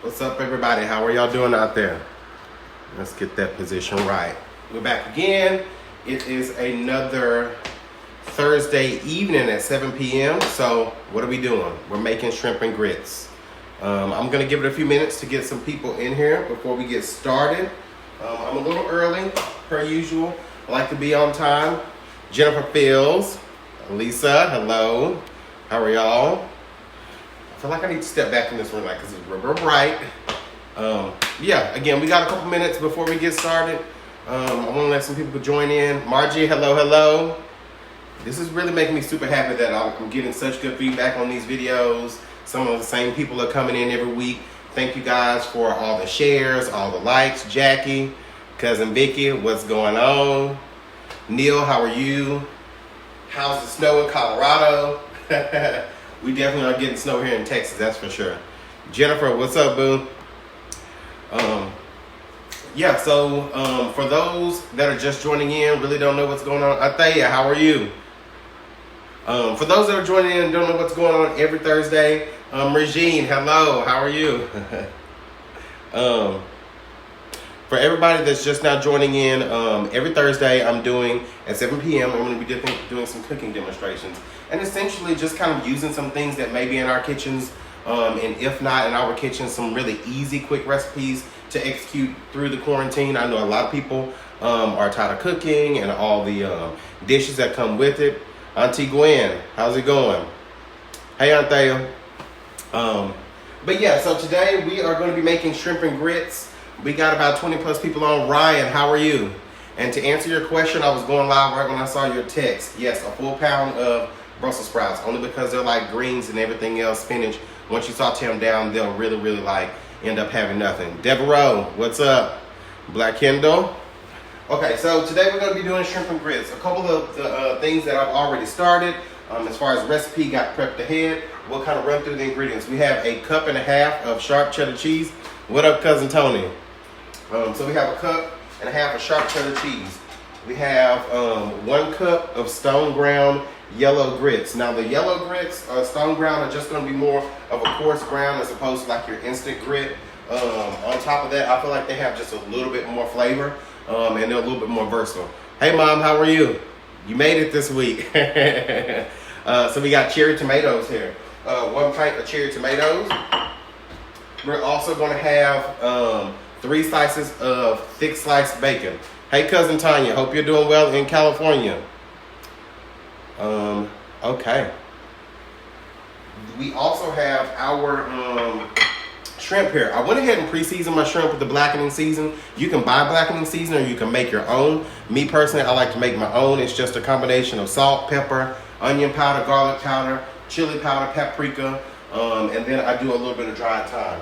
What's up, everybody? How are y'all doing out there? Let's get that position right. We're back again. It is another Thursday evening at 7 p.m. So what are we doing? We're making shrimp and grits. I'm going to give it a few minutes to get some people in here before we get started. I'm a little early, per usual. I like to be on time. Jennifer Fields, Lisa, hello. How are y'all? I feel like I need to step back from this room because it's real bright. Yeah, again, we got a couple minutes before we get started. I want to let some people join in. Margie, hello. This is really making me super happy that I'm getting such good feedback on these videos. Some of the same people are coming in every week. Thank you guys for all the shares, all the likes. Jackie, Cousin Vicky, what's going on? Neil, how are you? How's the snow in Colorado? We definitely are getting snow here in Texas, that's for sure. Jennifer, what's up, boo? Yeah, so for those that are just joining in, really don't know what's going on, Athea, how are you? For those that are joining in and don't know what's going on every Thursday, Regine, hello, how are you? For everybody that's just now joining in, every Thursday I'm doing at 7 p.m. I'm going to be doing some cooking demonstrations. And essentially just kind of using some things that may be in our kitchens, and if not in our kitchens, some really easy, quick recipes to execute through the quarantine. I know a lot of people are tired of cooking and all the dishes that come with it. Auntie Gwen, how's it going? Hey, Anthea. But yeah, so today we are going to be making shrimp and grits. We got about 20 plus people on. Ryan, how are you? And to answer your question, I was going live right when I saw your text. Yes, a full pound of Brussels sprouts, only because they're like greens and everything else, spinach. Once you saute them down, they'll really like end up having nothing. Devereaux, what's up? Black Kendall. Okay, so today we're going to be doing shrimp and grits. A couple of the things that I've already started. As far as recipe got prepped ahead, we'll kind of run through the ingredients. We have 1.5 cups of sharp cheddar cheese. What up, Cousin Tony? So we have 1.5 cups of sharp cheddar cheese. We have 1 cup of stone ground yellow grits. Now the yellow grits, stone ground, are just going to be more of a coarse ground as opposed to like your instant grit. On top of that, I feel like they have just a little bit more flavor, and they're a little bit more versatile. Hey Mom, how are you? You made it this week. So we got cherry tomatoes here. 1 pint of cherry tomatoes. We're also going to have 3 slices of thick sliced bacon. Hey Cousin Tanya, hope you're doing well in California. Okay. We also have our shrimp here. I went ahead and pre-seasoned my shrimp with the blackening season. You can buy blackening season or you can make your own. Me personally, I like to make my own. It's just a combination of salt, pepper, onion powder, garlic powder, chili powder, paprika, and then I do a little bit of dried thyme.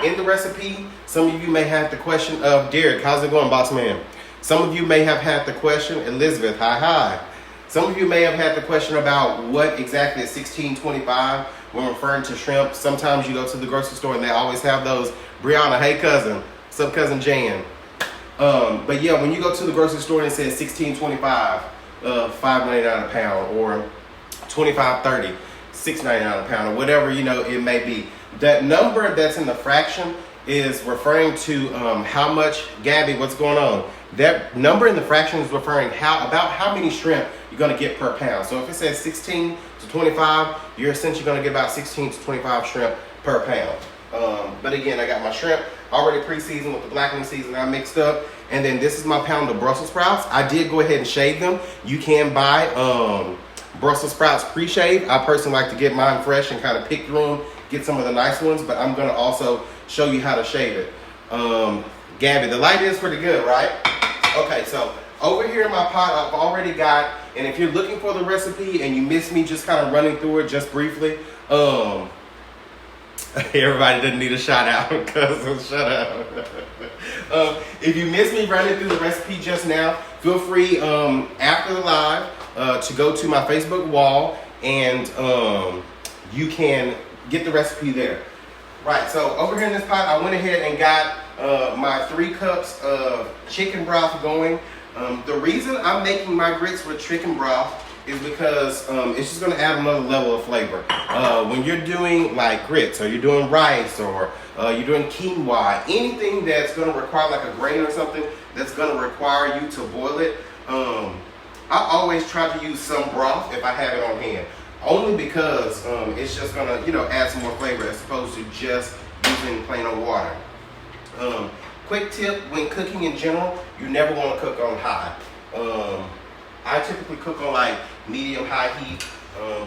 In the recipe, some of you may have the question of, Derek, how's it going, boss man? Some of you may have had the question, Elizabeth, hi. Some of you may have had the question about what exactly is 1625 when referring to shrimp. Sometimes you go to the grocery store and they always have those. Brianna, hey cousin. What's up, cousin Jan? But yeah, when you go to the grocery store and it says 1625, $5.99 a pound, or $25.30, $6.99 a pound, or whatever it may be. That number that's in the fraction is referring to how much, Gabby, what's going on? That number in the fraction is referring about how many shrimp you're going to get per pound. So if it says 16 to 25, you're essentially going to get about 16 to 25 shrimp per pound. But again, I got my shrimp already pre-seasoned with the blackening season I mixed up. And then this is my pound of Brussels sprouts. I did go ahead and shave them. You can buy Brussels sprouts pre-shaved. I personally like to get mine fresh and kind of pick through them, get some of the nice ones, but I'm going to also show you how to shave it. Gabby, the light is pretty good, right? Okay, so over here in my pot, I've already got, and if you're looking for the recipe and you miss me just kind of running through it just briefly, everybody doesn't need a shout out, because shut up. If you miss me running through the recipe just now, feel free after the live to go to my Facebook wall and you can get the recipe there. Right, so over here in this pot, I went ahead and got my 3 cups of chicken broth going. The reason I'm making my grits with chicken broth is because it's just gonna add another level of flavor. When you're doing like grits, or you're doing rice, or you're doing quinoa, anything that's gonna require like a grain or something that's gonna require you to boil it, I always try to use some broth if I have it on hand. Only because it's just gonna, add some more flavor as opposed to just using plain old water. Quick tip, when cooking in general, you never want to cook on high. I typically cook on like medium high heat,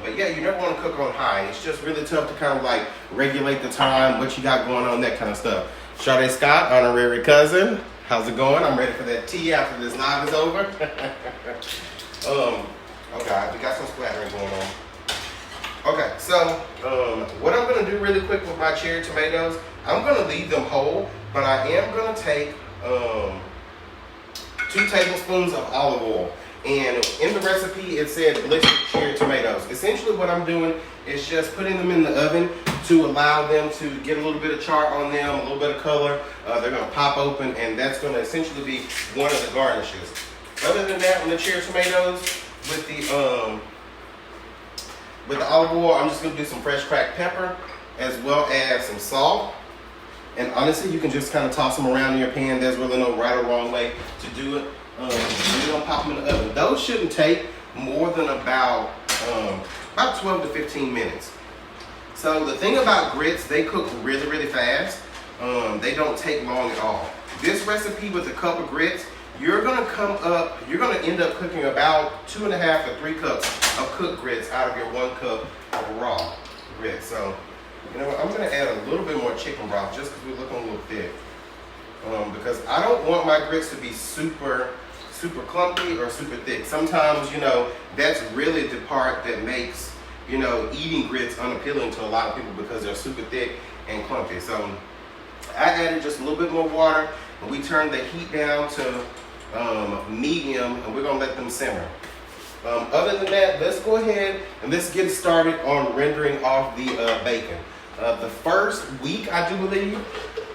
but yeah, you never want to cook on high. It's just really tough to kind of like regulate the time, what you got going on, that kind of stuff. Sade Scott, honorary cousin, how's it going? I'm ready for that tea after this live is over. Okay, we got some splattering going on. Okay, so what I'm gonna do really quick with my cherry tomatoes, I'm gonna leave them whole, but I am gonna take 2 tablespoons of olive oil. And in the recipe, it said blistered cherry tomatoes. Essentially what I'm doing is just putting them in the oven to allow them to get a little bit of char on them, a little bit of color. They're gonna pop open, and that's gonna essentially be one of the garnishes. Other than that, on the cherry tomatoes, with the olive oil, I'm just gonna do some fresh cracked pepper, as well as some salt. And honestly, you can just kind of toss them around in your pan. There's really no right or wrong way to do it. And you're gonna pop them in the oven. Those shouldn't take more than about 12 to 15 minutes. So the thing about grits, they cook really, really fast. They don't take long at all. This recipe with a cup of grits, you're gonna end up cooking about 2.5 to 3 cups of cooked grits out of your 1 cup of raw grits. So, you know what, I'm gonna add a little bit more chicken broth just because we're looking a little thick. Because I don't want my grits to be super clumpy or super thick. Sometimes, that's really the part that makes, eating grits unappealing to a lot of people because they're super thick and clumpy. So I added just a little bit more water, and we turned the heat down to medium, and we're gonna let them simmer. Other than that, let's go ahead and let's get started on rendering off the bacon. The first week, I do believe,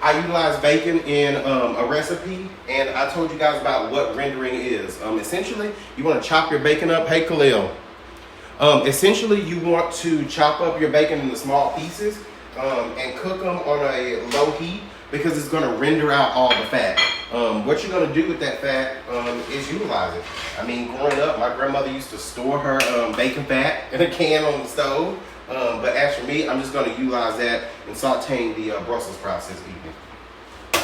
I utilized bacon in a recipe, and I told you guys about what rendering is. Essentially, you want to chop your bacon up. Hey, Khalil. Essentially, you want to chop up your bacon into small pieces and cook them on a low heat because it's going to render out all the fat. What you're going to do with that fat is utilize it. I mean, growing up, my grandmother used to store her bacon fat in a can on the stove. But as for me, I'm just going to utilize that in sauteing the Brussels sprouts this evening. I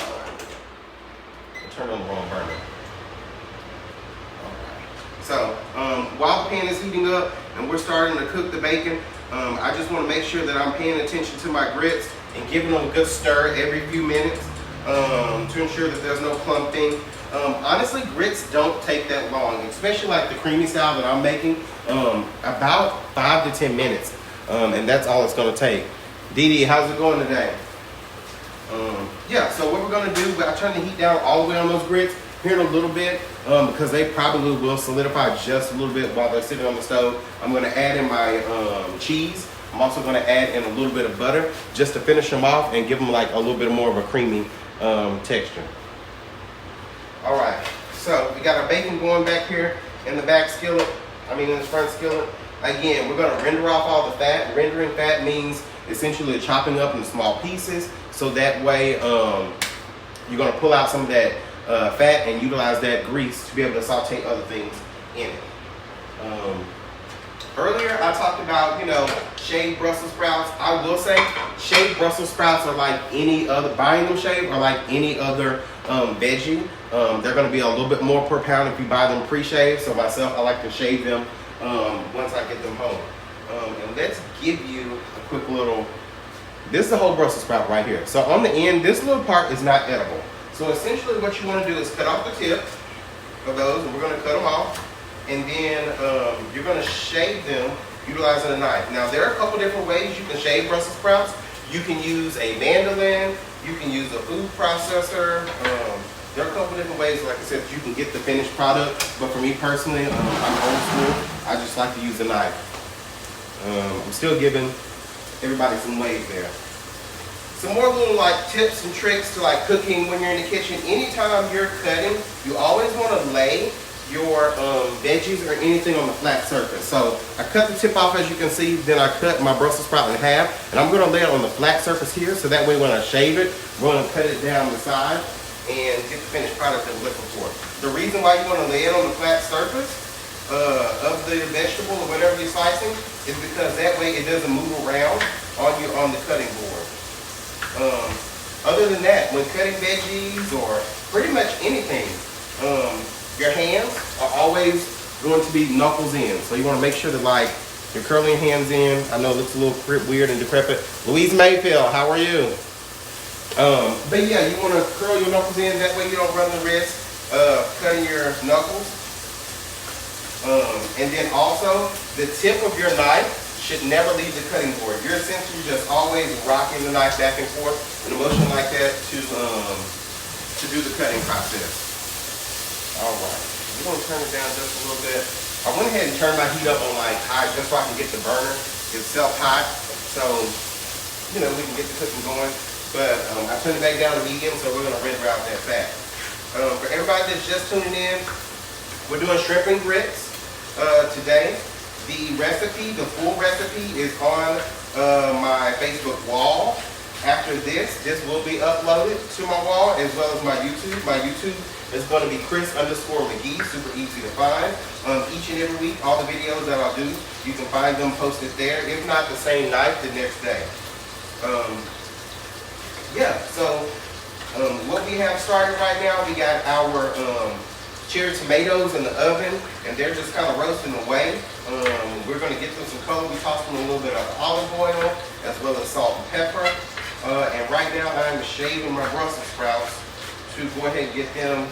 turned on the wrong burner. So while the pan is heating up and we're starting to cook the bacon, I just want to make sure that I'm paying attention to my grits and giving them a good stir every few minutes to ensure that there's no clumping. Honestly, grits don't take that long, especially like the creamy style that I'm making, about 5 to 10 minutes. And that's all it's going to take. Dee Dee, how's it going today? Yeah, so what we're going to do, I turn the heat down all the way on those grits here in a little bit because they probably will solidify just a little bit while they're sitting on the stove. I'm going to add in my cheese. I'm also going to add in a little bit of butter just to finish them off and give them like a little bit more of a creamy texture. All right, so we got our bacon going back here in the in the front skillet. Again, we're going to render off all the fat. Rendering fat means essentially chopping up in small pieces, so that way you're going to pull out some of that fat and utilize that grease to be able to saute other things in it. Earlier I talked about, shaved Brussels sprouts. I will say shaved Brussels sprouts are like any other, buying them shaved are like any other veggie. They're going to be a little bit more per pound if you buy them pre-shaved. So myself, I like to shave them once I get them home. And let's give you a quick little, this is the whole Brussels sprout right here. So on the end, this little part is not edible. So essentially what you want to do is cut off the tip of those, and we're going to cut them off. And then you're going to shave them utilizing a knife. Now there are a couple different ways you can shave Brussels sprouts. You can use a mandolin, you can use a food processor. There are a couple different ways, like I said, that you can get the finished product. But for me personally, I'm old school. I just like to use a knife. I'm still giving everybody some ways there. Some more little like tips and tricks to like cooking when you're in the kitchen. Anytime you're cutting, you always want to lay your veggies or anything on the flat surface. So I cut the tip off, as you can see, then I cut my Brussels sprout in half, and I'm gonna lay it on the flat surface here, so that way when I shave it, we're gonna cut it down the side and get the finished product that we're looking for. The reason why you wanna lay it on the flat surface of the vegetable or whatever you're slicing is because that way it doesn't move around on the cutting board. Other than that, when cutting veggies or pretty much anything, your hands are always going to be knuckles in. So you want to make sure that like you're curling your hands in. I know it looks a little weird and decrepit. Louise Mayfield, how are you? But yeah, you want to curl your knuckles in. That way you don't run the risk of cutting your knuckles. And then also, the tip of your knife should never leave the cutting board. You're essentially just always rocking the knife back and forth in a motion like that to do the cutting process. All right, we're gonna turn it down just a little bit. I went ahead and turned my heat up on like high just so I can get the burner itself hot, so you know we can get the cooking going. But I turned it back down to medium, so we're gonna render out that fat. For everybody that's just tuning in, we're doing shrimp and grits today. The recipe, the full recipe, is on my Facebook wall. After this will be uploaded to my wall as well as my YouTube. My YouTube is going to be Chris_McGee, super easy to find. Each and every week, all the videos that I'll do, you can find them posted there. If not the same night, the next day. Yeah, so what we have started right now, we got our cherry tomatoes in the oven, and they're just kind of roasting away. We're going to get them some color. We tossed them a little bit of olive oil as well as salt and pepper. And right now I'm shaving my Brussels sprouts to go ahead and get them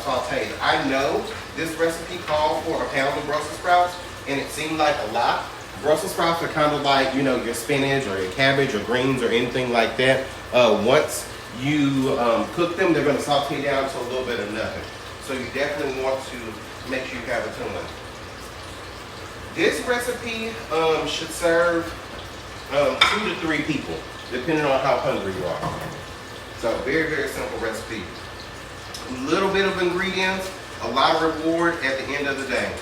sauteed. I know this recipe called for a pound of Brussels sprouts, and it seemed like a lot. Brussels sprouts are kind of like, you know, your spinach or your cabbage or greens or anything like that. Once you cook them, they're going to saute down to a little bit of nothing. So you definitely want to make sure you have a ton. This recipe should serve 2 to 3 people, depending on how hungry you are. So very, very simple recipe. A little bit of ingredients, a lot of reward at the end of the day.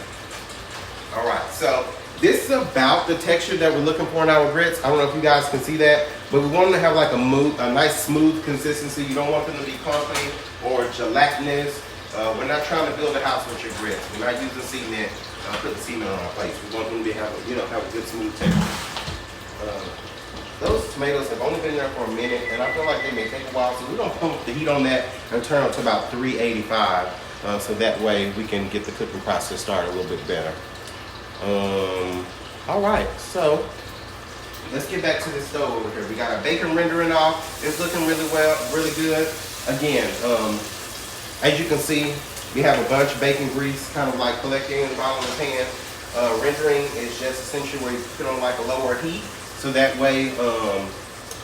All right, so this is about the texture that we're looking for in our grits. I don't know if you guys can see that, but we want them to have like a nice smooth consistency. You don't want them to be clumpy or gelatinous. We're not trying to build a house with your grits. We're not using cement, putting cement on our plates. We want them to have a good smooth texture. Those tomatoes have only been there for a minute, and I feel like they may take a while, so we're going to pump the heat on that and turn it to about 385, so that way we can get the cooking process started a little bit better. All right, so let's get back to this stove over here. We got our bacon rendering off. It's looking really good. Again, as you can see, we have a bunch of bacon grease kind of like collecting in the bottom of the pan. Rendering is just essentially where you put on like a lower heat, so that way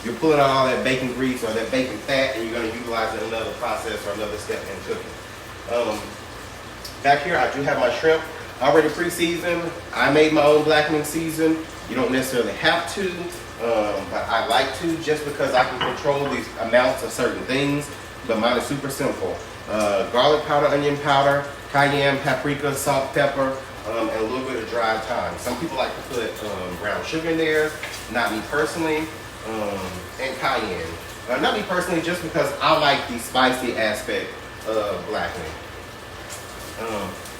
you're pulling out all that bacon grease or that bacon fat, and you're going to utilize it in another process or another step in cooking. Back here, I do have my shrimp already pre-seasoned. I made my own blackening season. You don't necessarily have to, but I like to just because I can control these amounts of certain things, but mine is super simple. Garlic powder, onion powder, cayenne, paprika, salt, pepper, and a little bit of dried thyme. Some people like to put brown sugar in there, not me personally, and cayenne. Not me personally, just because I like the spicy aspect of blackening.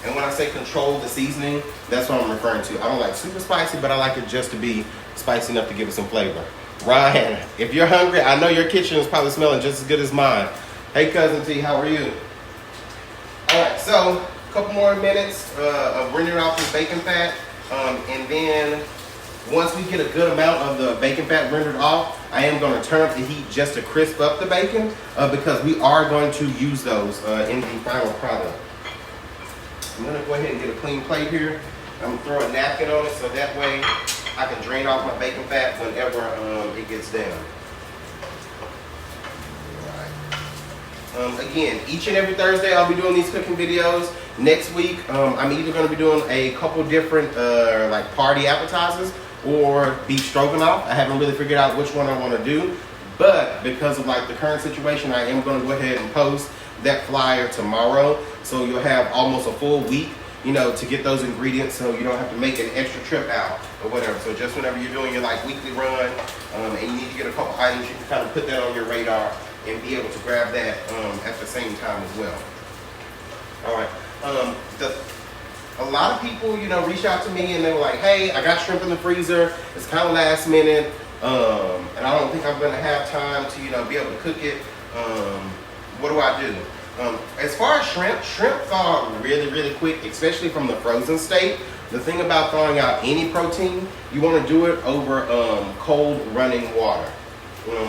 And when I say control the seasoning, that's what I'm referring to. I don't like super spicy, but I like it just to be spicy enough to give it some flavor. Ryan, if you're hungry, I know your kitchen is probably smelling just as good as mine. Hey, Cousin T, how are you? All right, so a couple more minutes of rendering off this bacon fat. And then once we get a good amount of the bacon fat rendered off, I am going to turn up the heat just to crisp up the bacon because we are going to use those in the final product. I'm going to go ahead and get a clean plate here. I'm going to throw a napkin on it so that way I can drain off my bacon fat whenever it gets down. Again, each and every Thursday I'll be doing these cooking videos. Next week, I'm either going to be doing a couple different like party appetizers or beef stroganoff. I haven't really figured out which one I want to do, but because of like the current situation, I am going to go ahead and post that flyer tomorrow. So you'll have almost a full week, you know, to get those ingredients, so you don't have to make an extra trip out or whatever. So just whenever you're doing your like weekly run, and you need to get a couple items, you can kind of put that on your radar and be able to grab that at the same time as well. All right. A lot of people, you know, reach out to me and they were like, hey, I got shrimp in the freezer. It's kind of last minute, and I don't think I'm gonna have time to, you know, be able to cook it. What do I do? As far as shrimp thaw really, really quick, especially from the frozen state. The thing about thawing out any protein, you want to do it over cold running water.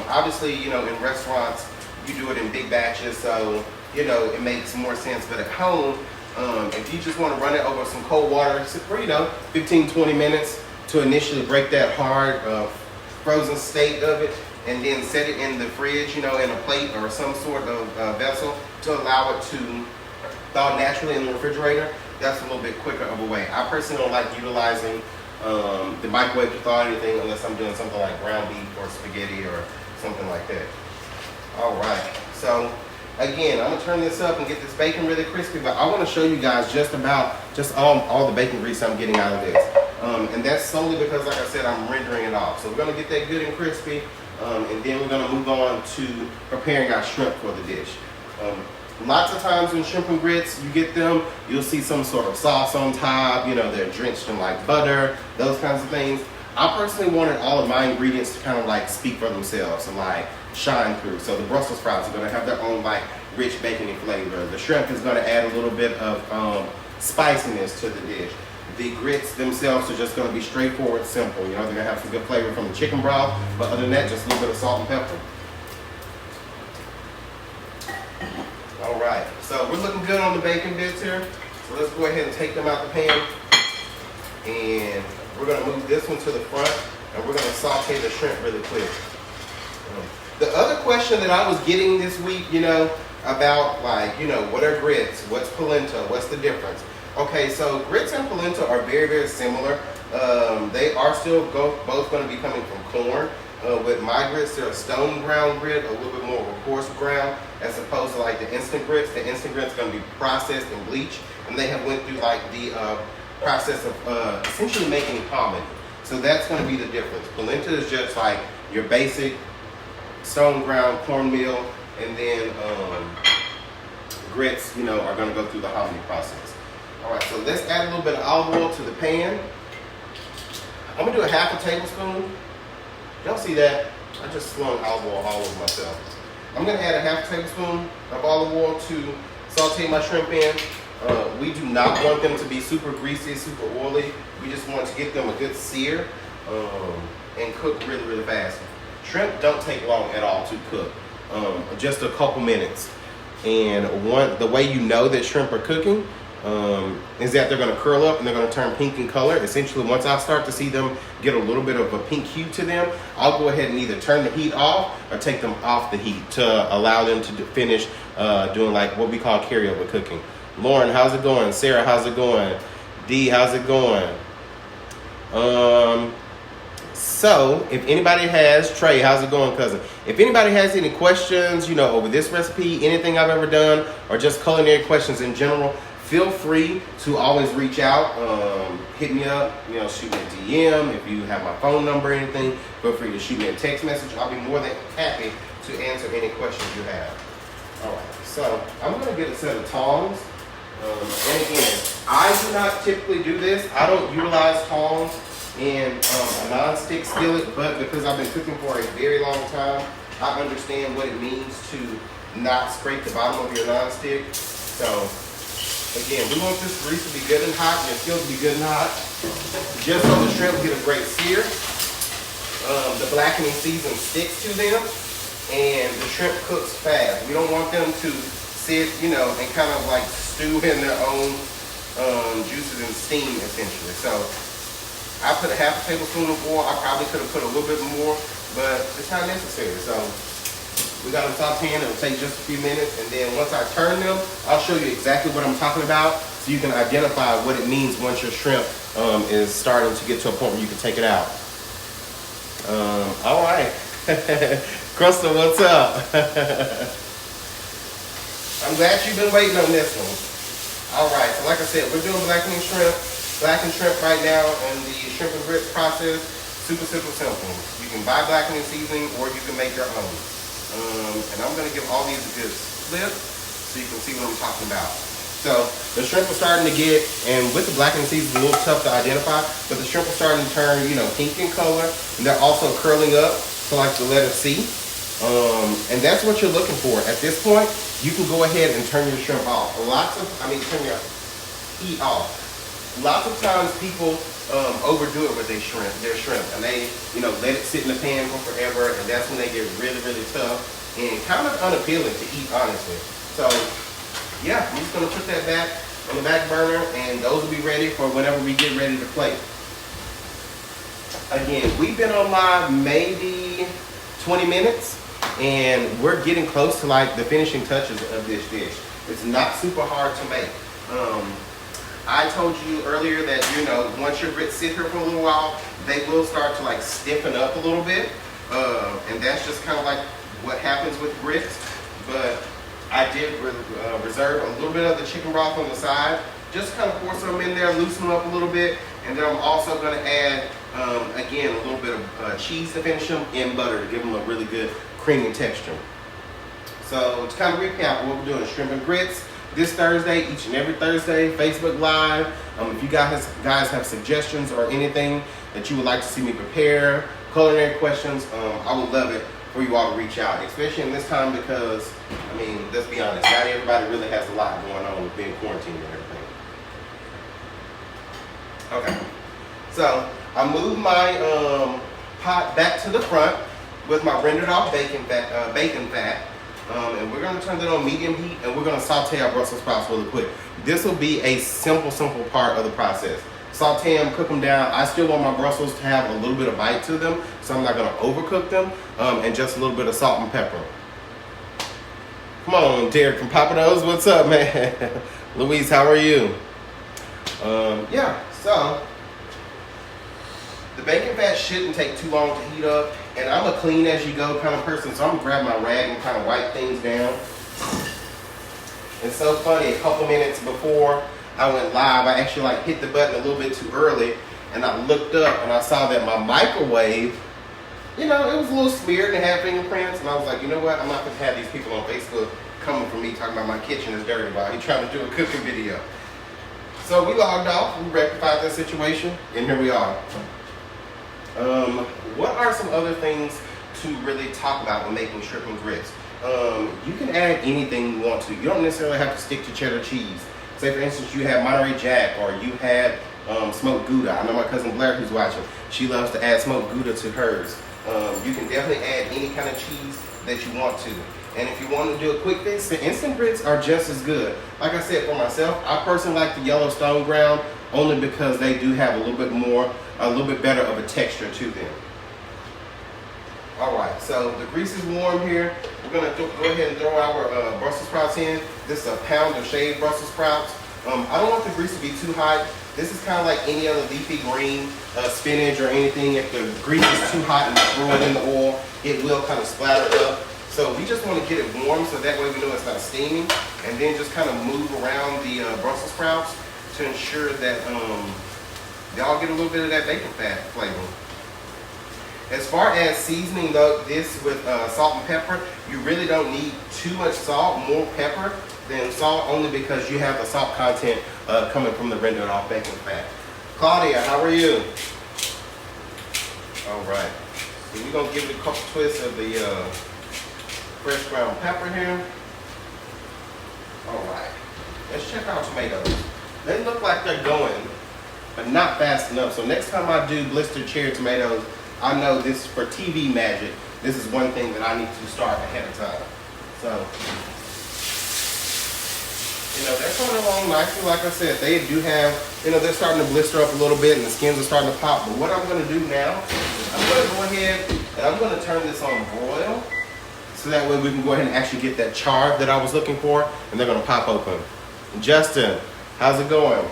Obviously, you know, in restaurants, you do it in big batches, so, you know, it makes more sense. But at home, if you just want to run it over some cold water for, you know, 15, 20 minutes to initially break that hard frozen state of it, and then set it in the fridge, you know, in a plate or some sort of vessel to allow it to thaw naturally in the refrigerator, that's a little bit quicker of a way. I personally don't like utilizing the microwave to thaw anything unless I'm doing something like ground beef or spaghetti or something like that. All right, so again, I'm gonna turn this up and get this bacon really crispy, but I wanna show you guys just all the bacon grease I'm getting out of this. And that's solely because, like I said, I'm rendering it off. So we're gonna get that good and crispy, and then we're gonna move on to preparing our shrimp for the dish. Lots of times in shrimp and grits, you get them, you'll see some sort of sauce on top, you know, they're drenched in like butter, those kinds of things. I personally wanted all of my ingredients to kind of like speak for themselves and like shine through. So the Brussels sprouts are gonna have their own like rich bacony flavor. The shrimp is gonna add a little bit of spiciness to the dish. The grits themselves are just gonna be straightforward, simple. You know, they're gonna have some good flavor from the chicken broth, but other than that, just a little bit of salt and pepper. All right, so we're looking good on the bacon bits here. So let's go ahead and take them out the pan. And we're gonna move this one to the front, and we're gonna saute the shrimp really quick. The other question that I was getting this week, you know, about like, you know, what are grits? What's polenta? What's the difference? Okay, so grits and polenta are very, very similar. They are still both gonna be coming from corn. With my grits, they're a stone ground grit, a little bit more of a coarse ground, as opposed to like the instant grits. The instant grits are going to be processed and bleached, and they have went through like the process of essentially making hominy. So that's going to be the difference. Polenta is just like your basic stone ground cornmeal, and then grits, you know, are going to go through the hominy process. All right, so let's add a little bit of olive oil to the pan. I'm going to do a half a tablespoon. Y'all see that? I just slung olive oil all over myself. I'm gonna add a half tablespoon of olive oil to saute my shrimp in. We do not want them to be super greasy, super oily. We just want to get them a good sear and cook really, really fast. Shrimp don't take long at all to cook, just a couple minutes. And the way you know that shrimp are cooking is that they're going to curl up and they're going to turn pink in color. Essentially, once I start to see them get a little bit of a pink hue to them, I'll go ahead and either turn the heat off or take them off the heat to allow them to finish doing like what we call carryover cooking. Lauren, how's it going? Sarah, how's it going? Dee, how's it going? So, if anybody has, Trey, how's it going, cousin? If anybody has any questions, you know, over this recipe, anything I've ever done, or just culinary questions in general, feel free to always reach out, hit me up, you know, shoot me a DM. If you have my phone number or anything, feel free to shoot me a text message. I'll be more than happy to answer any questions you have. All right, so I'm gonna get a set of tongs. And again, I do not typically do this. I don't utilize tongs in a non-stick skillet, but because I've been cooking for a very long time, I understand what it means to not scrape the bottom of your non-stick. So again, we want this grease to be good and hot, and your skillet to be good and hot, just so the shrimp get a great sear. The blackening season sticks to them, and the shrimp cooks fast. We don't want them to sit, you know, and kind of like stew in their own juices and steam, essentially. So I put a half a tablespoon of oil. I probably could have put a little bit more, but it's not necessary. So we got them sauteing. It'll take just a few minutes, and then once I turn them, I'll show you exactly what I'm talking about, so you can identify what it means once your shrimp is starting to get to a point where you can take it out. All right, Crystal, what's up? I'm glad you've been waiting on this one. All right, so like I said, we're doing blackened shrimp. Blackened shrimp right now, and the shrimp and grits process, super simple. You can buy blackening seasoning, or you can make your own. And I'm gonna give all these a good flip so you can see what I'm talking about. So the shrimp are starting to get, and with the blackening seasoning, it's a little tough to identify, but the shrimp are starting to turn, pink in color, and they're also curling up to like the letter C. And that's what you're looking for. At this point, you can go ahead and turn your shrimp off. Turn your heat off. Lots of times people overdo it with their shrimp, and they, let it sit in the pan for forever, and that's when they get really tough and kind of unappealing to eat, honestly. So, yeah, I'm just gonna put that back on the back burner, and those will be ready for whenever we get ready to plate. Again, we've been on live maybe 20 minutes, and we're getting close to like the finishing touches of this dish. It's not super hard to make. I told you earlier that, once your grits sit here for a little while, they will start to like stiffen up a little bit. And that's just kind of like what happens with grits. But I did reserve a little bit of the chicken broth on the side. Just kind of pour some in there, loosen them up a little bit. And then I'm also going to add, again, a little bit of cheese to finish them and butter to give them a really good creamy texture. So to kind of recap what we're doing, shrimp and grits. This Thursday, each and every Thursday, Facebook Live. If you guys have suggestions or anything that you would like to see me prepare, culinary questions, I would love it for you all to reach out, especially in this time because, let's be honest, not everybody really has a lot going on with being quarantined and everything. Okay, so I moved my pot back to the front with my rendered off bacon fat. And we're going to turn it on medium heat, and we're going to saute our Brussels sprouts really quick. This will be a simple part of the process. Saute them, cook them down. I still want my Brussels to have a little bit of bite to them, so I'm not going to overcook them, and just a little bit of salt and pepper. Come on, Derek from Papa Do's, what's up, man? Louise, how are you? Yeah, so the bacon fat shouldn't take too long to heat up, and I'm a clean as you go kind of person, so I'm gonna grab my rag and kind of wipe things down. It's so funny, a couple minutes before I went live, I actually hit the button a little bit too early, and I looked up and I saw that my microwave, it was a little smeared and had fingerprints, and I was like, you know what, I'm not gonna have these people on Facebook coming for me talking about my kitchen is dirty while he's trying to do a cooking video. So we logged off, we rectified that situation, and here we are. What are some other things to really talk about when making shrimp and grits? You can add anything you want to. You don't necessarily have to stick to cheddar cheese. Say for instance you have Monterey Jack, or you had smoked Gouda. I know my cousin Blair who's watching, she loves to add smoked Gouda to hers. You can definitely add any kind of cheese that you want to. And if you want to do a quick fix, the instant grits are just as good. Like I said, for myself, I personally like the Yellowstone ground only because they do have a little bit better of a texture to them. Alright, so the grease is warm here. We're going to go ahead and throw our Brussels sprouts in. This is a pound of shaved Brussels sprouts. I don't want the grease to be too hot. This is kind of like any other leafy green spinach or anything. If the grease is too hot and you throw it in the oil, it will kind of splatter up. So we just want to get it warm so that way we know it's not steaming. And then just kind of move around the Brussels sprouts to ensure that they all get a little bit of that bacon fat flavor. As far as seasoning this with salt and pepper, you really don't need too much salt, more pepper than salt, only because you have the salt content coming from the rendered off bacon fat. Claudia, how are you? All right, so we're gonna give it a couple twists of the fresh ground pepper here. All right, let's check our tomatoes. They look like they're going, but not fast enough. So next time I do blistered cherry tomatoes, I know this for TV magic. This is one thing that I need to start ahead of time. So, they're coming along nicely. Like I said, they do have, they're starting to blister up a little bit and the skins are starting to pop. But what I'm going to do now, I'm going to go ahead and I'm going to turn this on broil. So that way we can go ahead and actually get that char that I was looking for, and they're going to pop open. Justin, how's it going?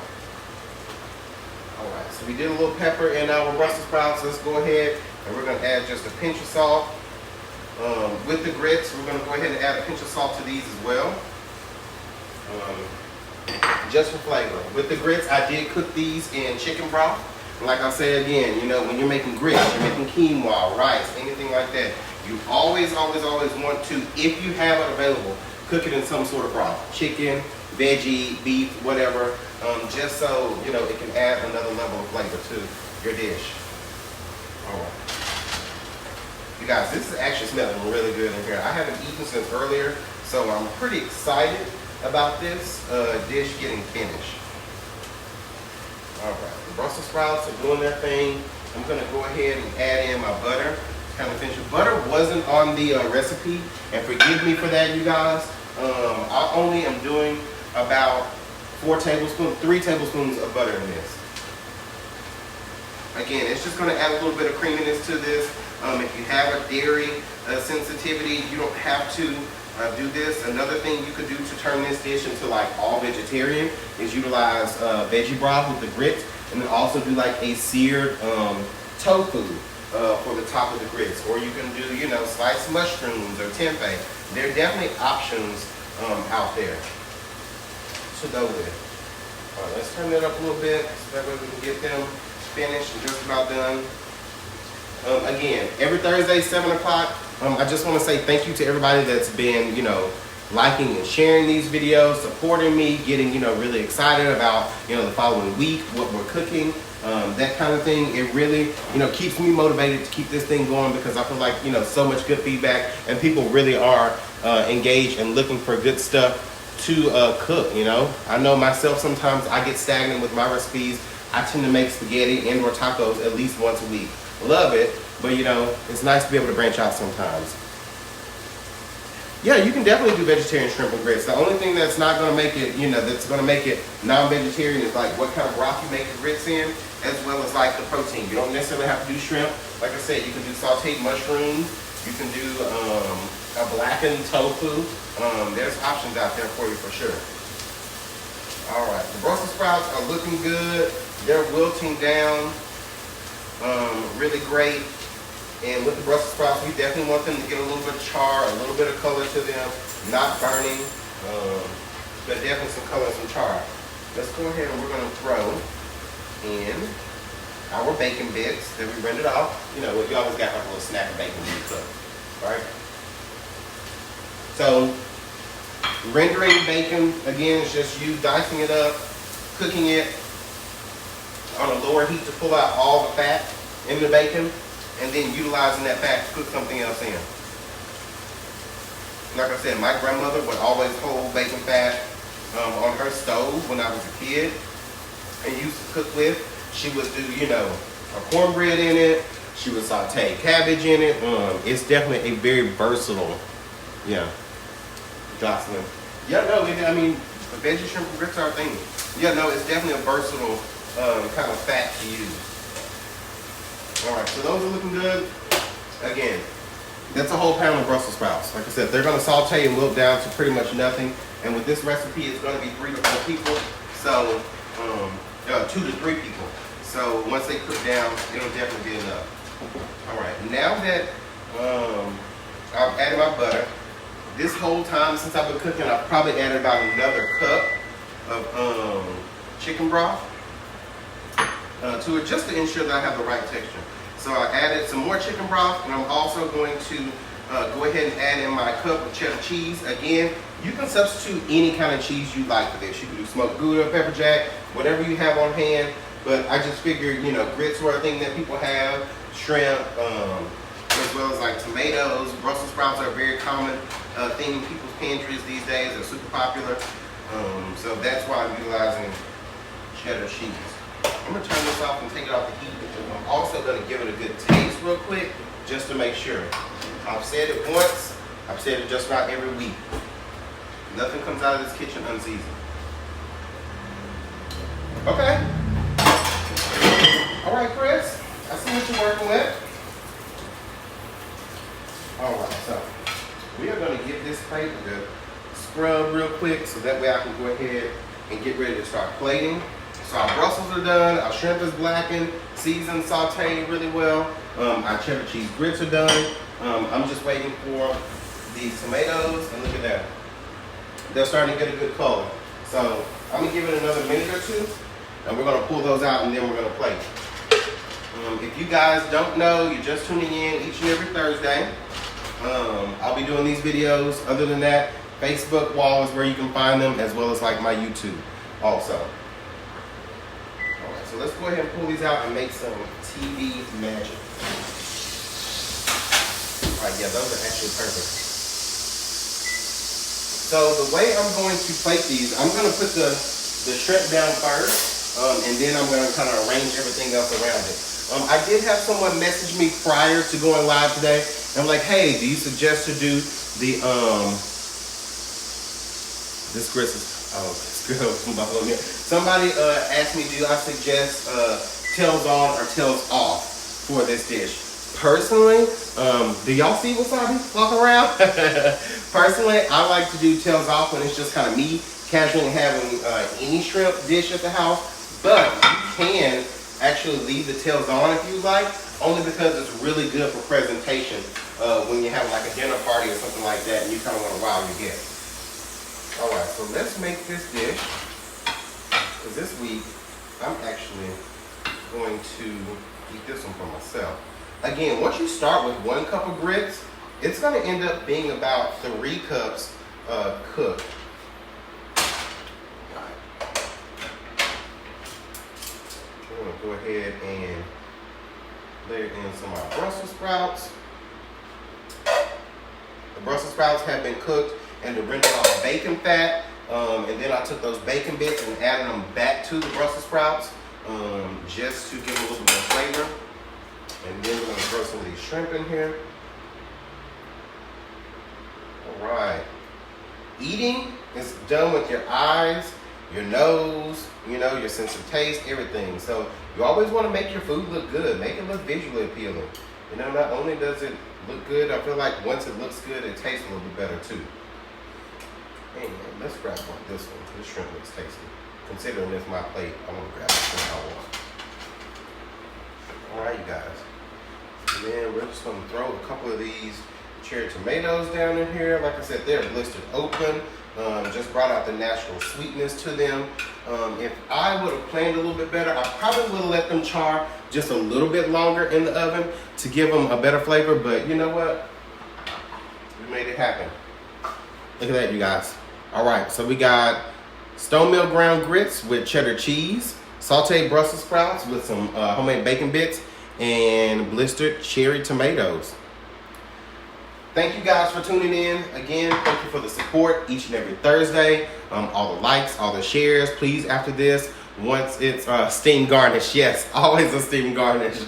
Alright, so we did a little pepper in our Brussels sprouts. Let's go ahead and we're going to add just a pinch of salt. With the grits, we're going to go ahead and add a pinch of salt to these as well. just for flavor. With the grits, I did cook these in chicken broth. Like I said again, you know, when you're making grits, you're making quinoa, rice, anything like that, you always want to, if you have it available, cook it in some sort of broth. Chicken, veggie, beef, whatever, just so, you know, it can add another level of flavor to your dish. All right. You guys, this is actually smelling really good in here. I haven't eaten since earlier, so I'm pretty excited about this dish getting finished. All right, the Brussels sprouts are doing their thing. I'm gonna go ahead and add in my butter to kind of finish it. Butter wasn't on the recipe, and forgive me for that, you guys. I only am doing about 3 tablespoons of butter in this. Again, it's just gonna add a little bit of creaminess to this. If you have a dairy sensitivity, you don't have to do this. Another thing you could do to turn this dish into like all vegetarian is utilize veggie broth with the grits, and then also do like a seared tofu for the top of the grits. Or you can do, you know, sliced mushrooms or tempeh. There are definitely options out there to go with. All right, let's turn that up a little bit so that way we can get them finished and just about done. Again, every Thursday, 7 o'clock, I just want to say thank you to everybody that's been, you know, liking and sharing these videos, supporting me, getting, you know, really excited about, you know, the following week, what we're cooking, that kind of thing. It really, you know, keeps me motivated to keep this thing going, because I feel like, you know, so much good feedback, and people really are engaged and looking for good stuff to cook, you know. I know myself, sometimes I get stagnant with my recipes. I tend to make spaghetti and or tacos at least once a week. Love it, but you know, it's nice to be able to branch out sometimes. Yeah, you can definitely do vegetarian shrimp and grits. The only thing that's not going to make it, you know, that's going to make it non-vegetarian is like what kind of broth you make the grits in, as well as like the protein. You don't necessarily have to do shrimp. Like I said, you can do sauteed mushrooms. You can do a blackened tofu. There's options out there for you for sure. All right, the Brussels sprouts are looking good. They're wilting down really great. And with the Brussels sprouts, we definitely want them to get a little bit of char, a little bit of color to them, not burning, but definitely some color and some char. Let's go ahead and we're going to throw in our bacon bits that we rendered off. You know, you always got like a little snack of bacon when you cook, right? So, rendering bacon, again, is just you dicing it up, cooking it on a lower heat to pull out all the fat in the bacon, and then utilizing that fat to cook something else in. Like I said, my grandmother would always hold bacon fat on her stove when I was a kid and used to cook with. She would do, you know, a cornbread in it. She would saute cabbage in it. It's definitely a very versatile, yeah, Jocelyn. Yeah, no, I mean, the veggie shrimp and grits are a thing. Yeah, no, it's definitely a versatile kind of fat to use. All right, so those are looking good. Again, that's a whole pound of Brussels sprouts. Like I said, they're going to saute and wilt down to pretty much nothing. And with this recipe, it's going to be 3 to 4 people. So, 2 to 3 people. So once they cook down, it'll definitely be enough. All right, now that I've added my butter, this whole time since I've been cooking, I've probably added about another cup of chicken broth to it, just to ensure that I have the right texture. So I added some more chicken broth, and I'm also going to go ahead and add in my cup of cheddar cheese. Again, you can substitute any kind of cheese you like for this. You can do smoked Gouda, pepper jack, whatever you have on hand. But I just figured, you know, grits were a thing that people have, shrimp, as well as like tomatoes. Brussels sprouts are a very common thing in people's pantries these days. They're super popular. So that's why I'm utilizing cheddar cheese. I'm going to turn this off and take it off the heat. I'm also going to give it a good taste real quick, just to make sure. I've said it once, I've said it just about every week. Nothing comes out of this kitchen unseasoned. Okay. All right, Chris, I see what you're working with. All right, so we are going to give this plate a good scrub real quick, so that way I can go ahead and get ready to start plating. So our Brussels are done, our shrimp is blackened, seasoned, sauteed really well. Our cheddar cheese grits are done. I'm just waiting for these tomatoes, and look at that. They're starting to get a good color. So I'm gonna give it another minute or two, and we're gonna pull those out, and then we're gonna plate. If you guys don't know, you're just tuning in each and every Thursday. I'll be doing these videos. Other than that, Facebook wall is where you can find them, as well as like my YouTube also. Alright, so let's go ahead and pull these out and make some TV magic. Alright, yeah, those are actually perfect. So the way I'm going to plate these, I'm going to put the shrimp down first, and then I'm going to kind of arrange everything else around it. I did have someone message me prior to going live today. And I'm like, hey, do you suggest to do the, this grits is, oh, this grill from behind here. Somebody asked me, do I suggest tails on or tails off for this dish? Personally, do y'all see wasabi walking around? Personally, I like to do tails off when it's just kind of me casually having any shrimp dish at the house. But you can actually leave the tails on if you like, only because it's really good for presentation when you have like a dinner party or something like that and you kind of want to wow your guests. Alright, so let's make this dish, because this week I'm actually going to eat this one for myself. Again, once you start with 1 cup of grits, it's going to end up being about 3 cups cooked. I'm going to go ahead and layer in some of our Brussels sprouts. The Brussels sprouts have been cooked and rendered off bacon fat. And then I took those bacon bits and added them back to the Brussels sprouts just to give them a little bit more flavor. And then we're going to throw some of these shrimp in here. All right. Eating is done with your eyes, your nose, you know, your sense of taste, everything. So you always want to make your food look good. Make it look visually appealing. You know, not only does it look good, I feel like once it looks good, it tastes a little bit better too. Anyway, let's grab this one. This shrimp looks tasty. Considering this my plate, I'm going to grab the shrimp I want. All right, you guys. And then we're just going to throw a couple of these cherry tomatoes down in here. Like I said, they're blistered open. Just brought out the natural sweetness to them. If I would have planned a little bit better, I probably would have let them char just a little bit longer in the oven to give them a better flavor. But you know what? We made it happen. Look at that, you guys. All right, so we got stone mill ground grits with cheddar cheese, sauteed Brussels sprouts with some homemade bacon bits, and blistered cherry tomatoes. Thank you guys for tuning in. Again, thank you for the support each and every Thursday. All the likes, all the shares. Please, after this, once it's steamed garnish. Yes, always a steamed garnish.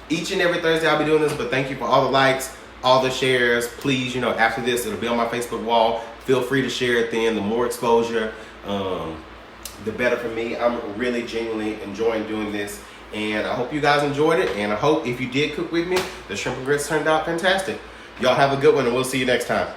Each and every Thursday I'll be doing this, but thank you for all the likes, all the shares. Please, you know, after this, it'll be on my Facebook wall. Feel free to share it then. The more exposure, the better for me. I'm really genuinely enjoying doing this. And I hope you guys enjoyed it. And I hope if you did cook with me, the shrimp and grits turned out fantastic. Y'all have a good one, and we'll see you next time.